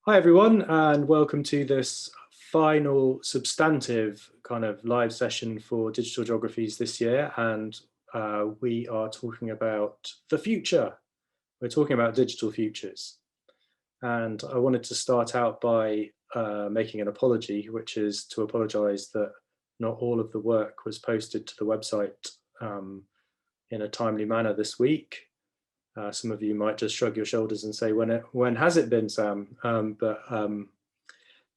Hi everyone, and welcome to this final substantive kind of live session for digital geographies this year. And we are talking about the future. We're talking about digital futures. And I wanted to start out by making an apology, which is to apologize that not all of the work was posted to the website in a timely manner this week. Some of you might just shrug your shoulders and say, when has it been, Sam?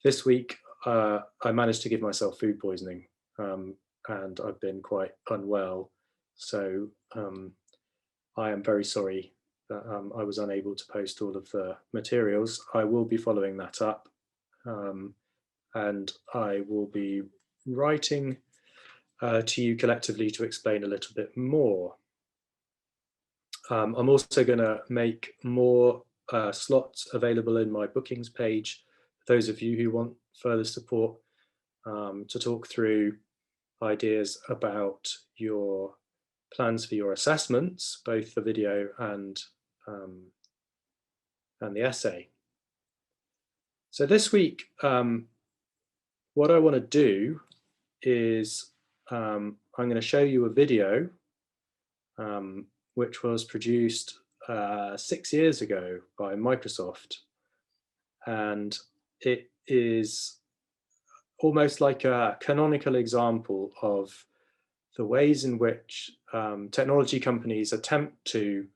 This week, I managed to give myself food poisoning, and I've been quite unwell. So I am very sorry that I was unable to post all of the materials. I will be following that up, and I will be writing to you collectively to explain a little bit more. I'm also going to make more slots available in my bookings page for those of you who want further support to talk through ideas about your plans for your assessments, both the video and the essay. So this week, what I want to do is I'm going to show you a video which was produced 6 years ago by Microsoft. And it is almost like a canonical example of the ways in which technology companies attempt to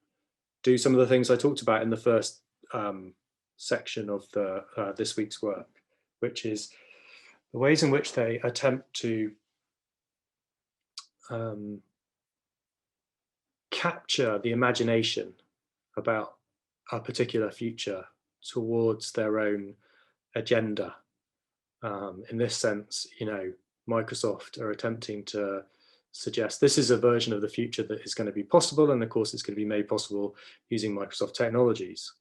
do some of the things I talked about in the first section of this week's work, which is the ways in which they attempt to capture the imagination about a particular future towards their own agenda. In this sense, Microsoft are attempting to suggest this is a version of the future that is going to be possible, and of course it's going to be made possible using Microsoft technologies.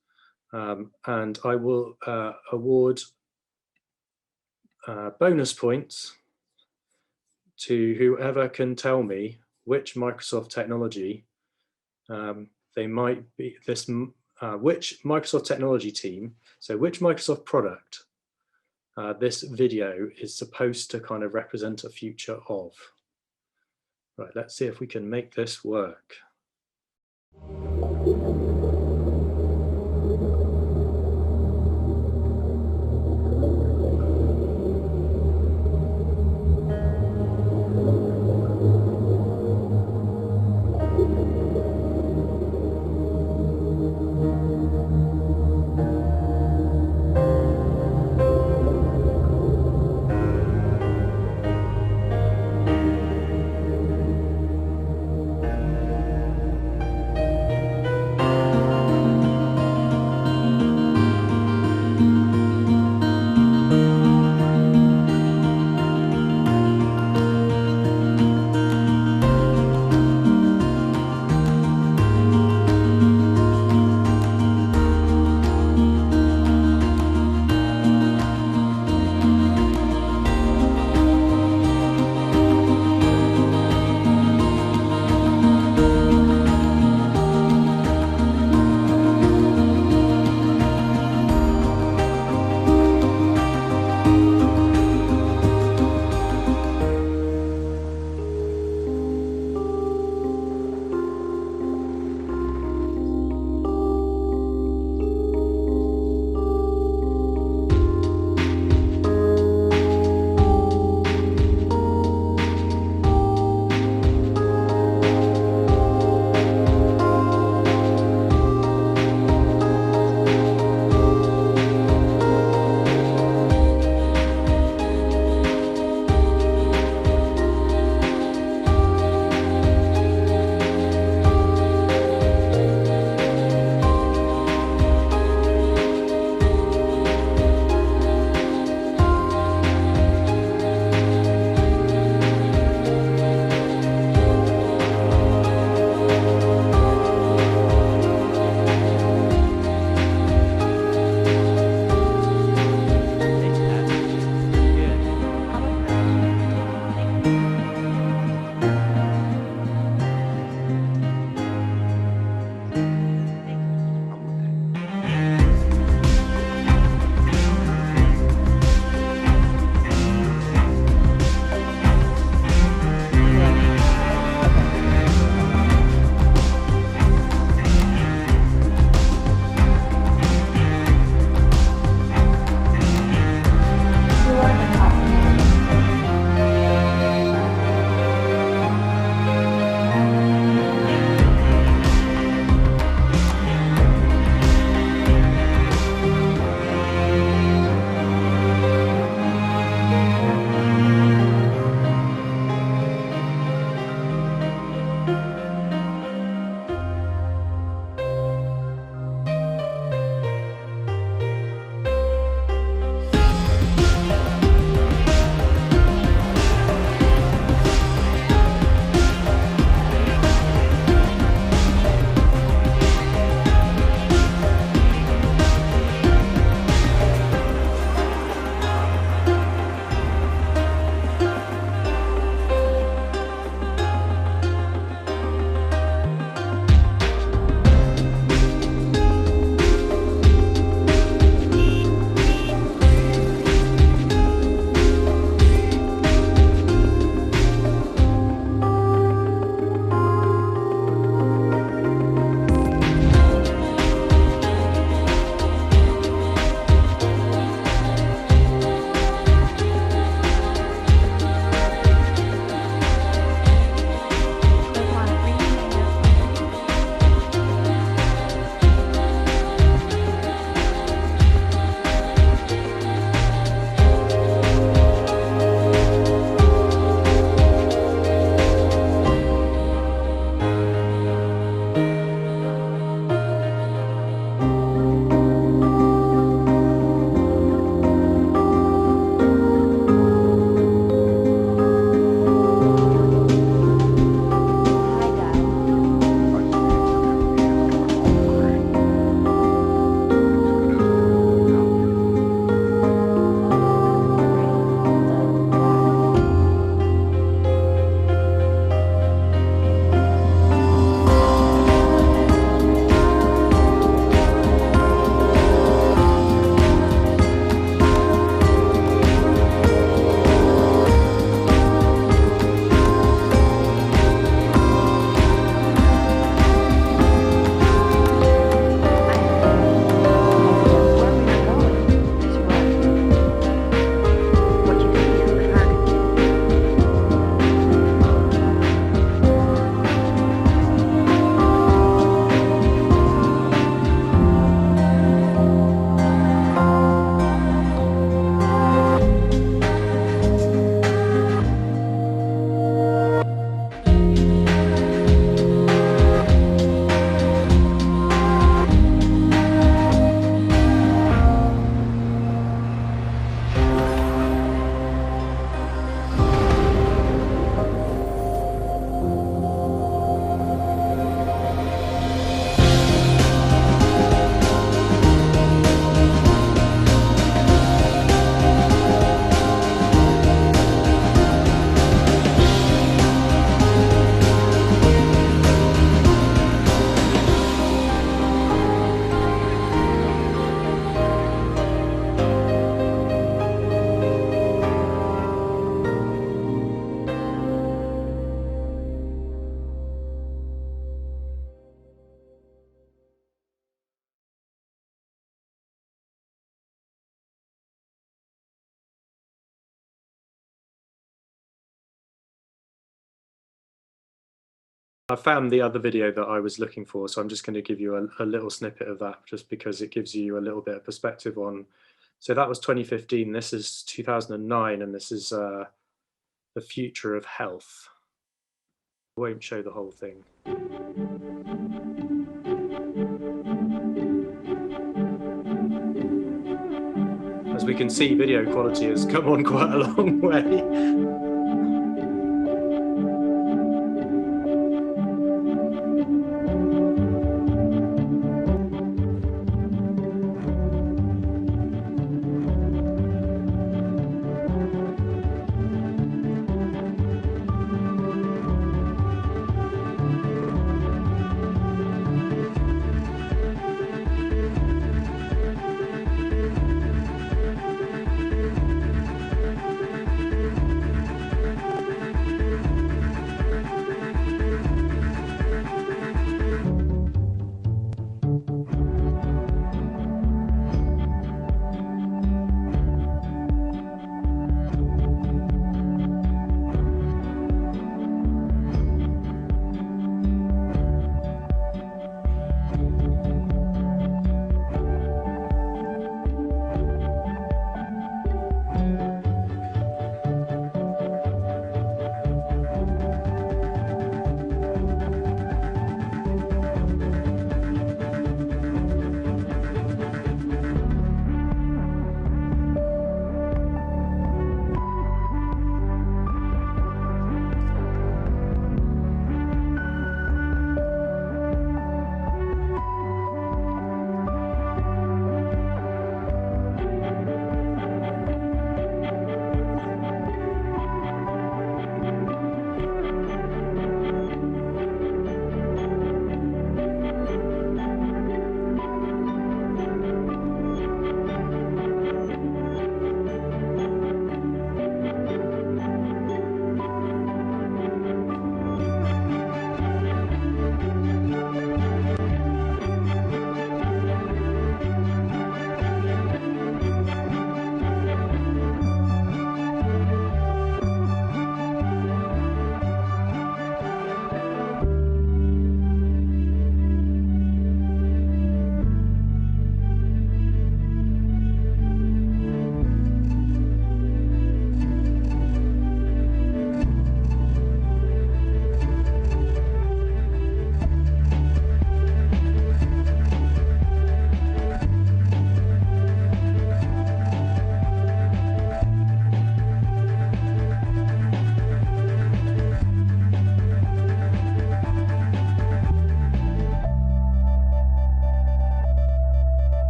And I will award bonus points to whoever can tell me which Microsoft technology they might be which Microsoft technology team, so which Microsoft product this video is supposed to kind of represent a future of. Right, let's see if we can make this work. I found the other video that I was looking for, so I'm just going to give you a little snippet of that, just because it gives you a little bit of perspective on. So that was 2015, this is 2009, and this is the future of health. I won't show the whole thing. As we can see, video quality has come on quite a long way.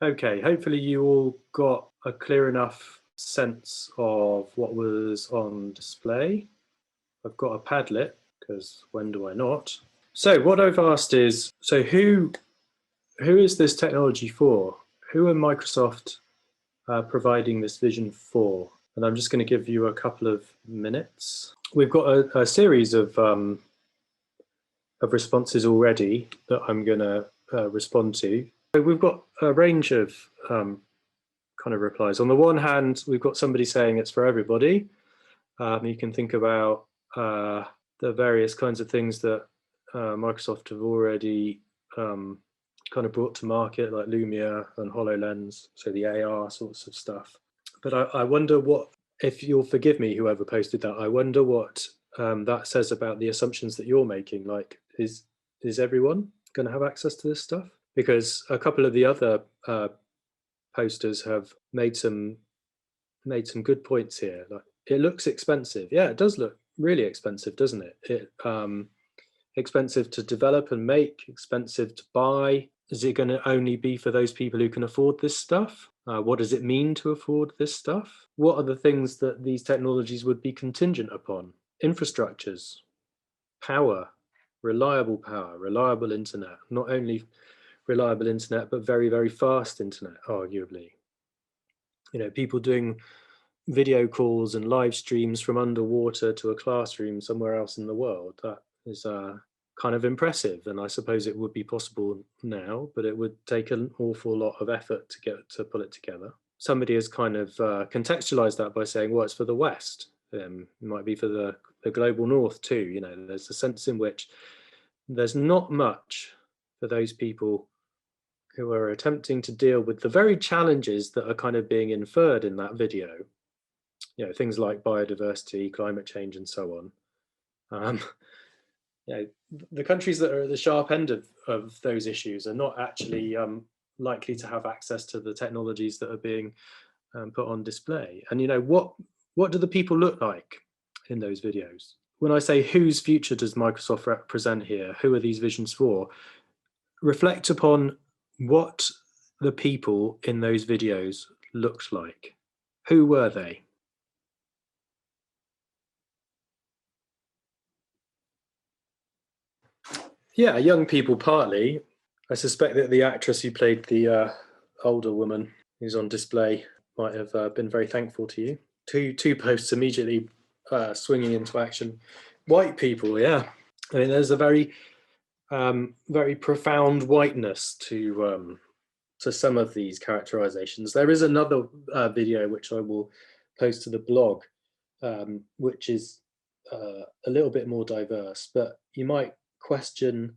Okay, hopefully you all got a clear enough sense of what was on display. I've got a Padlet, because when do I not? So what I've asked is, so who is this technology for? Who are Microsoft providing this vision for? And I'm just going to give you a couple of minutes. We've got a series of responses already that I'm going to respond to. So we've got a range of kind of replies. On the one hand, we've got somebody saying it's for everybody. You can think about the various kinds of things that Microsoft have already kind of brought to market, like Lumia and HoloLens, so the AR sorts of stuff. But I wonder what, if you'll forgive me, whoever posted that, I wonder what that says about the assumptions that you're making. Like, is everyone going to have access to this stuff? Because a couple of the other posters have made some good points here. Like, it looks expensive. Yeah, it does look really expensive, doesn't it? Expensive to develop and make, expensive to buy. Is it going to only be for those people who can afford this stuff? What does it mean to afford this stuff? What are the things that these technologies would be contingent upon? Infrastructures, power, reliable internet, not only reliable internet, but very, very fast internet, arguably. You know, people doing video calls and live streams from underwater to a classroom somewhere else in the world. That is kind of impressive, and I suppose it would be possible now, but it would take an awful lot of effort to pull it together. Somebody has kind of contextualized that by saying, well, it's for the West. It might be for the global North too. You know, there's a sense in which there's not much for those people who are attempting to deal with the very challenges that are kind of being inferred in that video. You know, things like biodiversity, climate change, and so on. You know, the countries that are at the sharp end of those issues are not actually likely to have access to the technologies that are being put on display. And you know, what do the people look like in those videos? When I say whose future does Microsoft represent here, who are these visions for? Reflect upon what the people in those videos looked like. Who were they? Yeah, young people partly. I suspect that the actress who played the older woman who's on display might have been very thankful to you. Two posts immediately swinging into action. White people, yeah. I mean, there's a very very profound whiteness to some of these characterizations. There is another video which I will post to the blog, which is a little bit more diverse, but you might question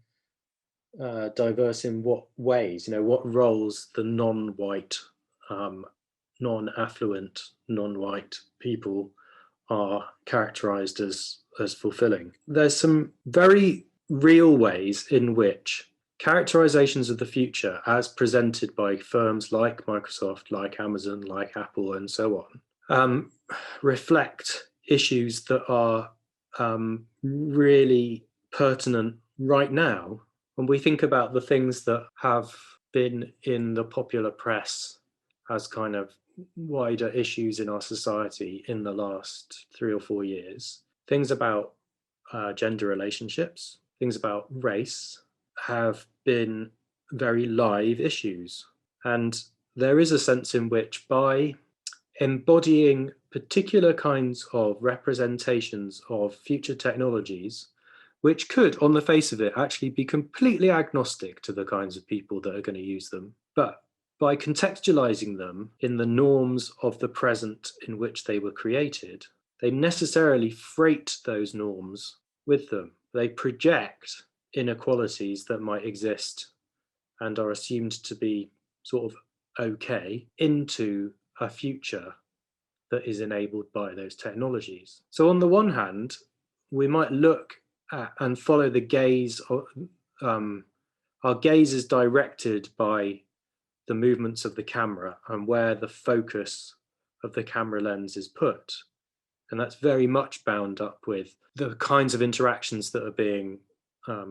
diverse in what ways, you know, what roles the non-white, non-affluent, non-white people are characterized as fulfilling. There's some very real ways in which characterizations of the future as presented by firms like Microsoft, like Amazon, like Apple, and so on, reflect issues that are really pertinent right now. When we think about the things that have been in the popular press as kind of wider issues in our society in the last 3 or 4 years, things about gender relationships, things about race have been very live issues. And there is a sense in which by embodying particular kinds of representations of future technologies, which could, on the face of it, actually be completely agnostic to the kinds of people that are going to use them. But by contextualizing them in the norms of the present in which they were created, they necessarily freight those norms with them. They project inequalities that might exist and are assumed to be sort of okay into a future that is enabled by those technologies. So on the one hand, we might look at and follow the gaze of, our gaze is directed by the movements of the camera and where the focus of the camera lens is put. And that's very much bound up with the kinds of interactions that are being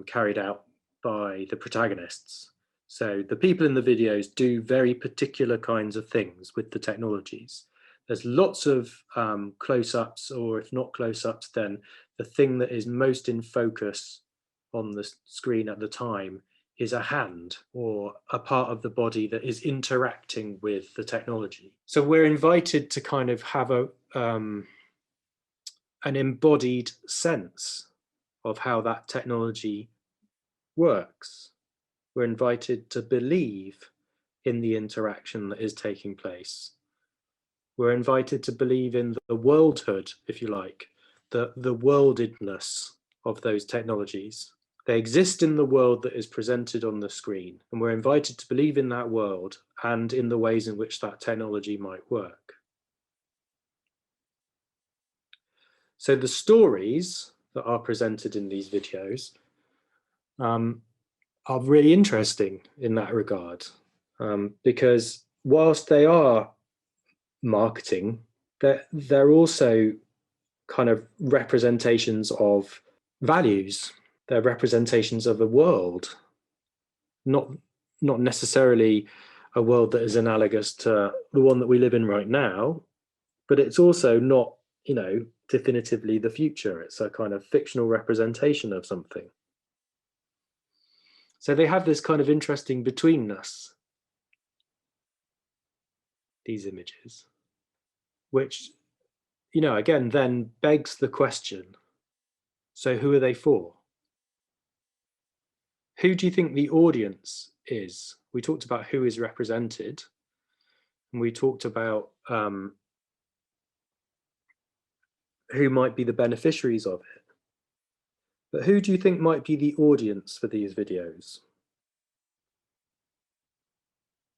carried out by the protagonists. So the people in the videos do very particular kinds of things with the technologies. There's lots of close-ups, or if not close-ups, then the thing that is most in focus on the screen at the time is a hand or a part of the body that is interacting with the technology. So we're invited to kind of have an embodied sense of how that technology works. We're invited to believe in the interaction that is taking place. We're invited to believe in the worldhood, if you like, the worldedness of those technologies. They exist in the world that is presented on the screen, and we're invited to believe in that world and in the ways in which that technology might work. So the stories that are presented in these videos are really interesting in that regard, because whilst they are marketing, they're also kind of representations of values. They're representations of a world, not necessarily a world that is analogous to the one that we live in right now, but it's also not, you know, definitively the future. It's a kind of fictional representation of something. So they have this kind of interesting betweenness, these images, which, you know, again, then begs the question, so who are they for? who do you think the audience is? We talked about who is represented, and we talked about who might be the beneficiaries of it. But who do you think might be the audience for these videos?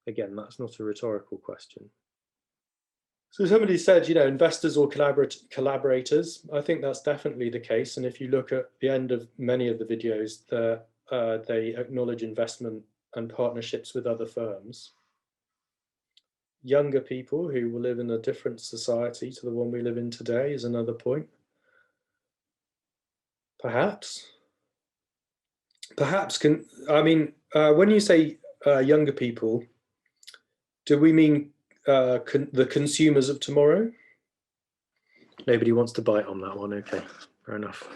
Again, that's not a rhetorical question. So somebody said, you know, investors or collaborators. I think that's definitely the case. And if you look at the end of many of the videos, they acknowledge investment and partnerships with other firms. Younger people who will live in a different society to the one we live in today is another point. Perhaps when you say younger people, do we mean the consumers of tomorrow? Nobody wants to bite on that one. Okay, fair enough.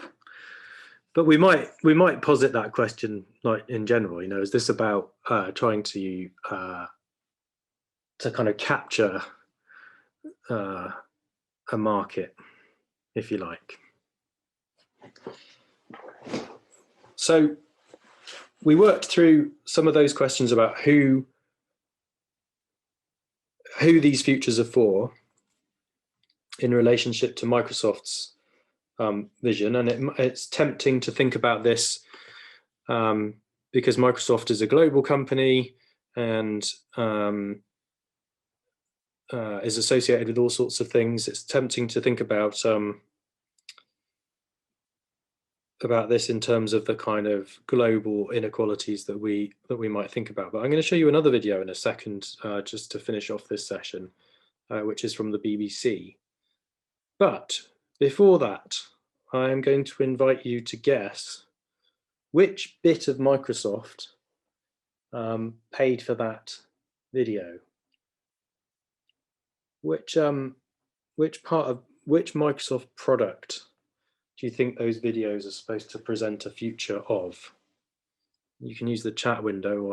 But we might posit that question, like in general. You know, is this about trying to kind of capture a market, if you like? So we worked through some of those questions about who these futures are for in relationship to Microsoft's vision. And it's tempting to think about this because Microsoft is a global company and is associated with all sorts of things. It's tempting to think about this in terms of the kind of global inequalities that we might think about. But I'm going to show you another video in a second, just to finish off this session, which is from the BBC. But before that, I'm going to invite you to guess which bit of Microsoft paid for that video. Which Microsoft product do you think those videos are supposed to present a future of? You can use the chat window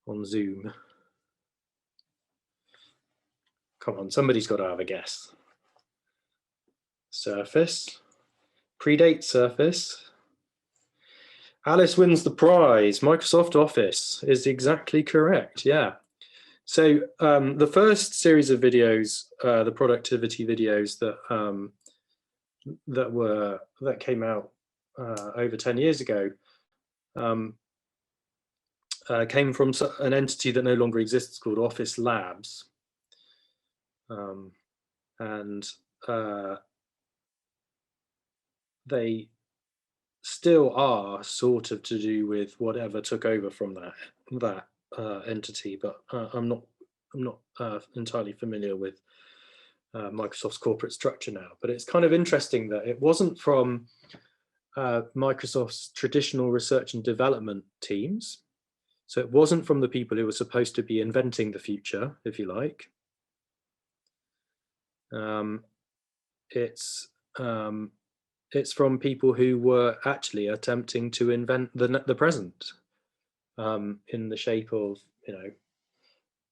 on Zoom. Come on, somebody's got to have a guess. Surface. Predate Surface. Alice wins the prize. Microsoft Office is exactly correct. Yeah. So the first series of videos, the productivity videos that came out over 10 years ago, came from an entity that no longer exists called Office Labs, and they still are sort of to do with whatever took over from that entity, but I'm not entirely familiar with Microsoft's corporate structure now. But it's kind of interesting that it wasn't from Microsoft's traditional research and development teams. So it wasn't from the people who were supposed to be inventing the future, if you like. It's from people who were actually attempting to invent the present in the shape of, you know,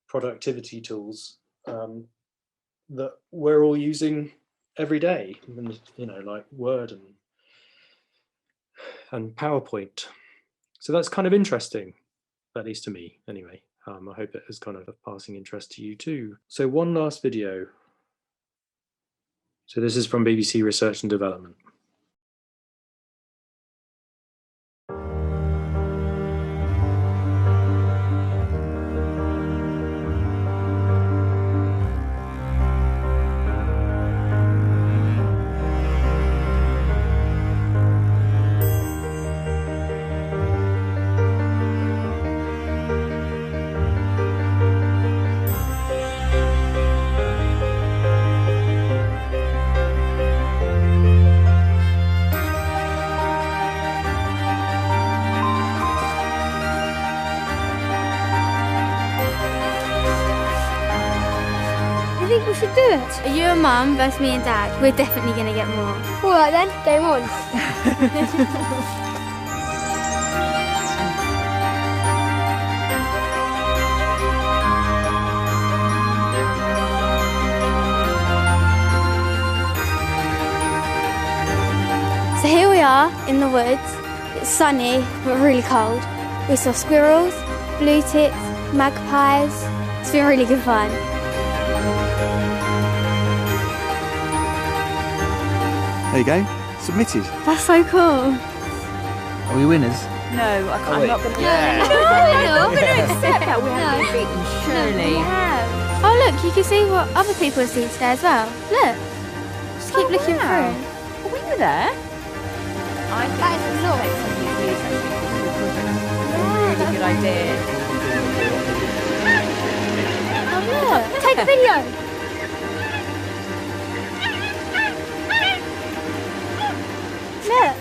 productivity tools that we're all using every day, and, you know, like Word and PowerPoint. So that's kind of interesting, at least to me anyway. I hope it is kind of a passing interest to you too. So one last video. So this is from BBC Research and Development. We should do it. Are you and Mum versus me and Dad? We're definitely going to get more. All right then, game on. So here we are in the woods, It's sunny, but really cold. We saw squirrels, blue tits, magpies. It's been really good fun. There you go, submitted. That's so cool. Are we winners? No, I can't. I'm not going to. No, I'm going to accept that we haven't been beaten. Surely. Oh look, you can see what other people have seen today as well. Look, just keep looking through. We were there. I think That is a lot. Really good idea. Oh look, take a video. Look.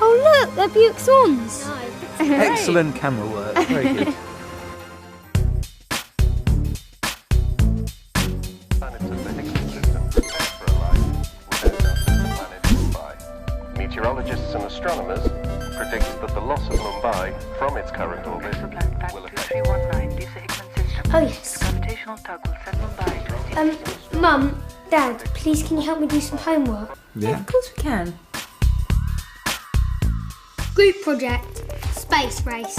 Oh look, they're Buick Swans. Excellent camera work, very good. Meteorologists and astronomers predict that the loss of Mumbai from its current orbit will affect... Oh yes. Mum, Dad, please can you help me do some homework? Yeah. Of course we can. Group project, space race.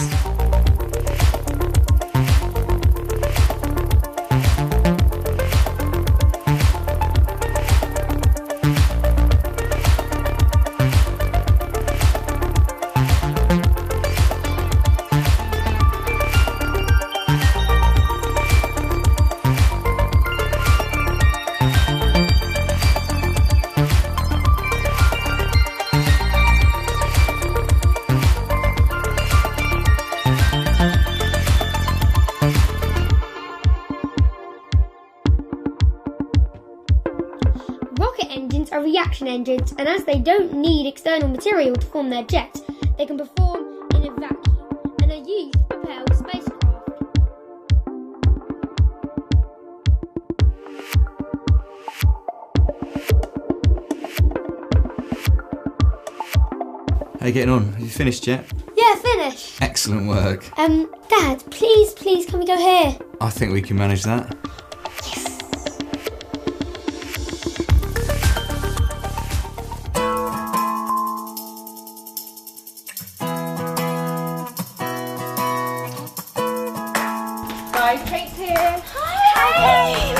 Rocket engines are reaction engines, and as they don't need external material to form their jets, they can perform in a vacuum and are used to propel spacecraft. How you getting on? Have you finished yet? Yeah, finished. Excellent work. Dad, please, can we go here? I think we can manage that. Guys, Kate's here. Hi.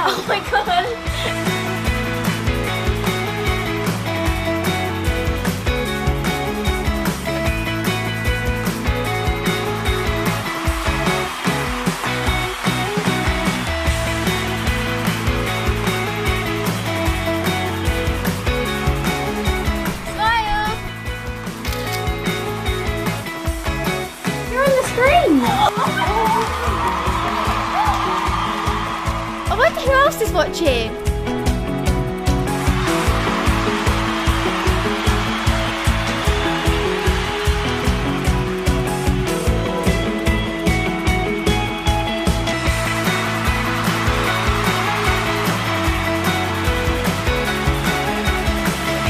Oh my god! Smile. You're on the screen. I wonder who else is watching.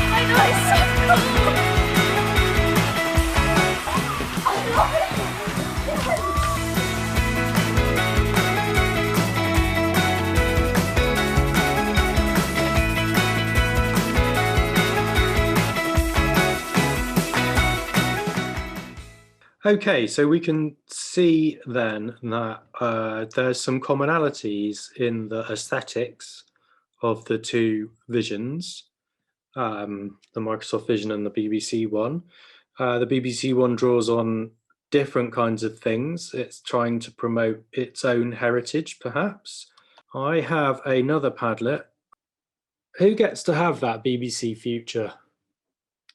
I know, it's so cool. Okay, so we can see then that there's some commonalities in the aesthetics of the two visions, the Microsoft Vision and the BBC one. The BBC one draws on different kinds of things. It's trying to promote its own heritage, perhaps. I have another Padlet. Who gets to have that BBC Future?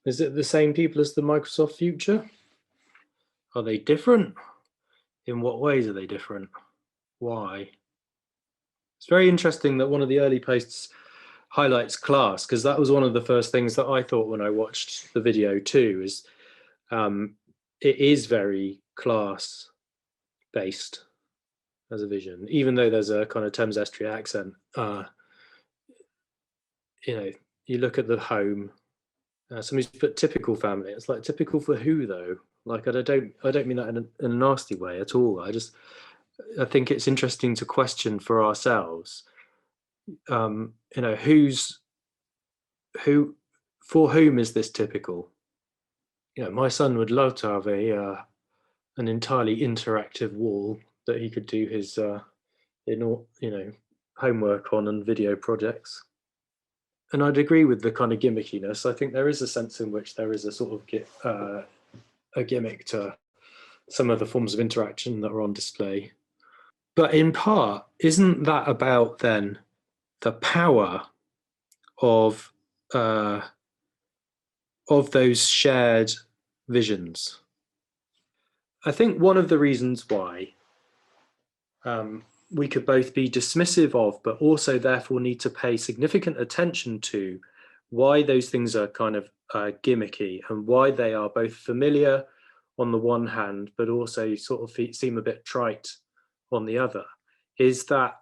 Is it the same people as the Microsoft Future? Are they different? In what ways are they different? Why? It's very interesting that one of the early posts highlights class, because that was one of the first things that I thought when I watched the video too, is it is very class based as a vision, even though there's a kind of Thames Estuary accent. You know, you look at the home Somebody's put typical family. It's like, typical for who though? Like, I don't mean that in a nasty way at all. I think it's interesting to question for ourselves. You know, for whom is this typical? You know, my son would love to have an entirely interactive wall that he could do his homework on and video projects. And I'd agree with the kind of gimmickiness. I think there is a sense in which there is a sort of a gimmick to some of the forms of interaction that are on display. But in part, isn't that about then the power of those shared visions? I think one of the reasons why we could both be dismissive of, but also therefore need to pay significant attention to, why those things are kind of gimmicky and why they are both familiar on the one hand, but also sort of seem a bit trite on the other, is that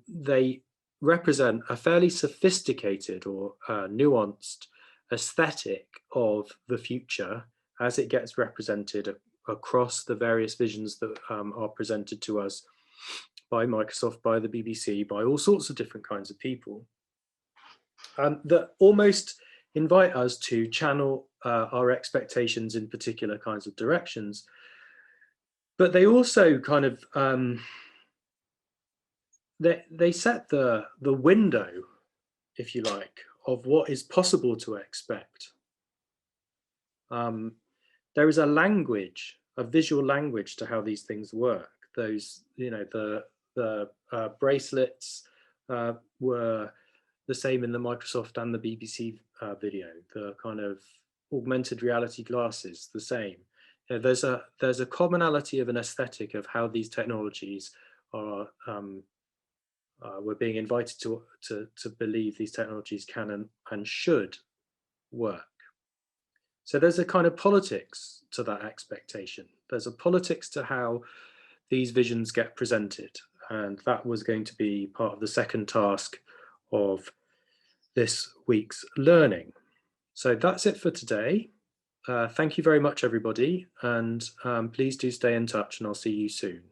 they represent a fairly sophisticated or nuanced aesthetic of the future as it gets represented across the various visions that are presented to us by Microsoft, by the BBC, by all sorts of different kinds of people, that almost invite us to channel our expectations in particular kinds of directions. But they also kind of, they set the window, if you like, of what is possible to expect. There is a language, a visual language to how these things work. Those, you know, the bracelets were the same in the Microsoft and the BBC video. The kind of augmented reality glasses, the same. You know, there's a commonality of an aesthetic of how these technologies are. We're being invited to believe these technologies can and should work. So there's a kind of politics to that expectation. There's a politics to how these visions get presented. And that was going to be part of the second task of this week's learning. So that's it for today. Thank you very much, everybody. And please do stay in touch, and I'll see you soon.